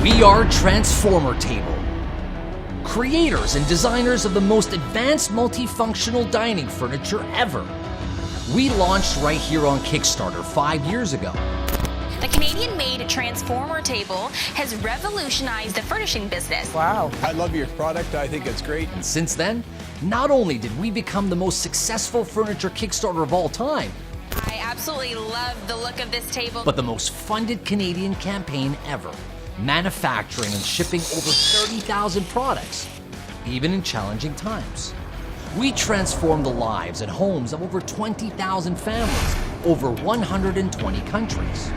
We are Transformer Table, creators and designers of the most advanced multifunctional dining furniture ever. We launched right here on Kickstarter 5 years ago. The Canadian-made Transformer Table has revolutionized the furnishing business. Wow. I love your product. I think it's great. And since then, not only did we become the most successful furniture Kickstarter of all time, I absolutely love the look of this table. but the most funded Canadian campaign ever, manufacturing and shipping over 30,000 products, even in challenging times. We transformed the lives and homes of over 20,000 families, over 120 countries.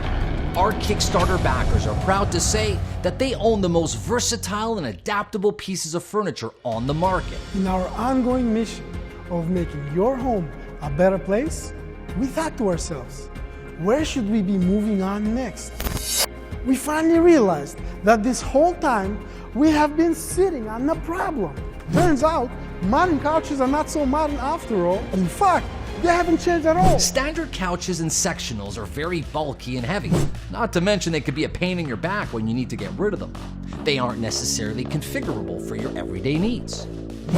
Our Kickstarter backers are proud to say that they own the most versatile and adaptable pieces of furniture on the market. In our ongoing mission of making your home a better place, we thought to ourselves, where should we be moving on next? We finally realized that this whole time we have been sitting on the problem. Turns out, modern couches are not so modern after all. In fact, they haven't changed at all. Standard couches and sectionals are very bulky and heavy. Not to mention they could be a pain in your back when you need to get rid of them. They aren't necessarily configurable for your everyday needs.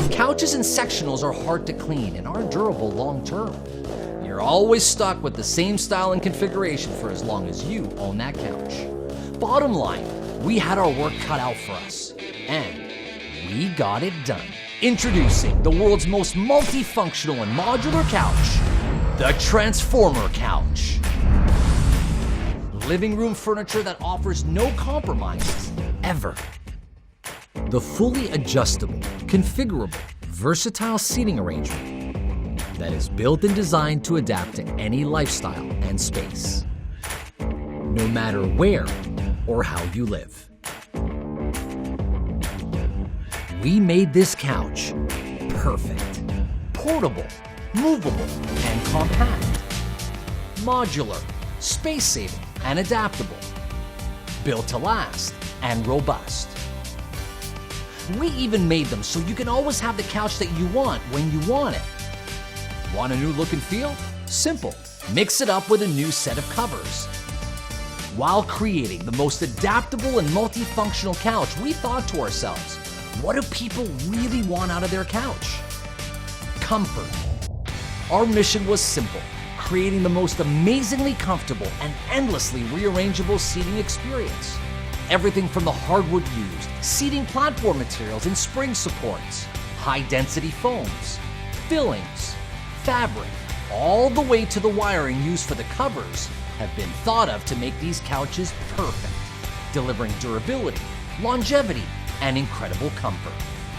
Couches and sectionals are hard to clean and aren't durable long term. You're always stuck with the same style and configuration for as long as you own that couch. Bottom line, we had our work cut out for us, and we got it done. Introducing the world's most multifunctional and modular couch, the Transformer Couch. Living room furniture that offers no compromises, ever. The fully adjustable, configurable, versatile seating arrangement that is built and designed to adapt to any lifestyle and space, no matter where or how you live. We made this couch perfect, portable, movable, and compact, modular, space-saving, and adaptable, built to last and robust. We even made them so you can always have the couch that you want when you want it. Want a new look and feel? Simple. Mix it up with a new set of covers. While creating the most adaptable and multifunctional couch, we thought to ourselves, what do people really want out of their couch? Comfort. Our mission was simple, creating the most amazingly comfortable and endlessly rearrangeable seating experience. Everything from the hardwood used, seating platform materials and spring supports, high-density foams, fillings, fabric, all the way to the wiring used for the covers have been thought of to make these couches perfect, delivering durability, longevity, and incredible comfort.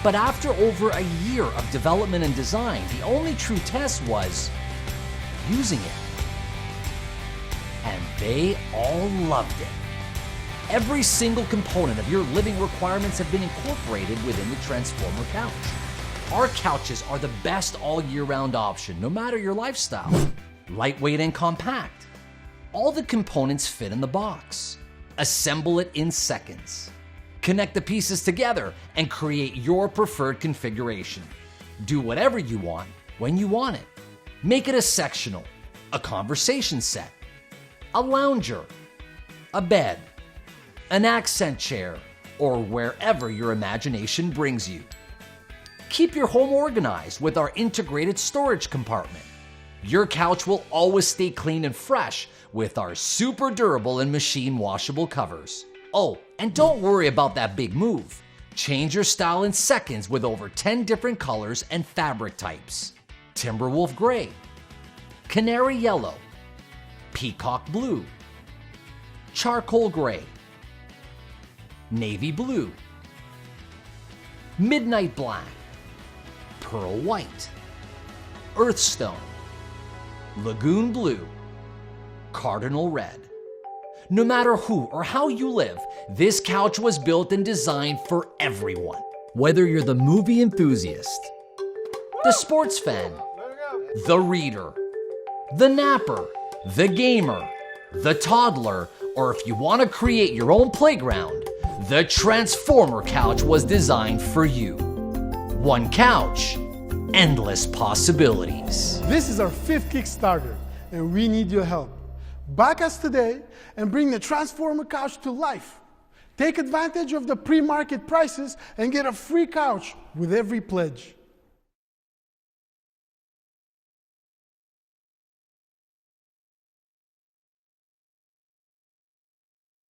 But after over a year of development and design, the only true test was using it. And they all loved it. Every single component of your living requirements have been incorporated within the Transformer Couch. Our couches are the best all year round option, no matter your lifestyle. Lightweight and compact. All the components fit in the box. Assemble it in seconds. Connect the pieces together and create your preferred configuration. Do whatever you want when you want it. Make it a sectional, a conversation set, a lounger, a bed, an accent chair, or wherever your imagination brings you. Keep your home organized with our integrated storage compartment. Your couch will always stay clean and fresh with our super durable and machine washable covers. Oh, and don't worry about that big move. Change your style in seconds with over 10 different colors and fabric types. Timberwolf gray, canary yellow, peacock blue, charcoal gray, navy blue, midnight black, pearl white, earthstone, lagoon blue, cardinal red. No matter who or how you live, this couch was built and designed for everyone. Whether you're the movie enthusiast, the sports fan, the reader, the napper, the gamer, the toddler, or if you want to create your own playground, the Transformer Couch was designed for you. One couch, endless possibilities. This is our 5th Kickstarter, and we need your help. Back us today and bring the Transformer Couch to life. Take advantage of the pre-market prices and get a free couch with every pledge.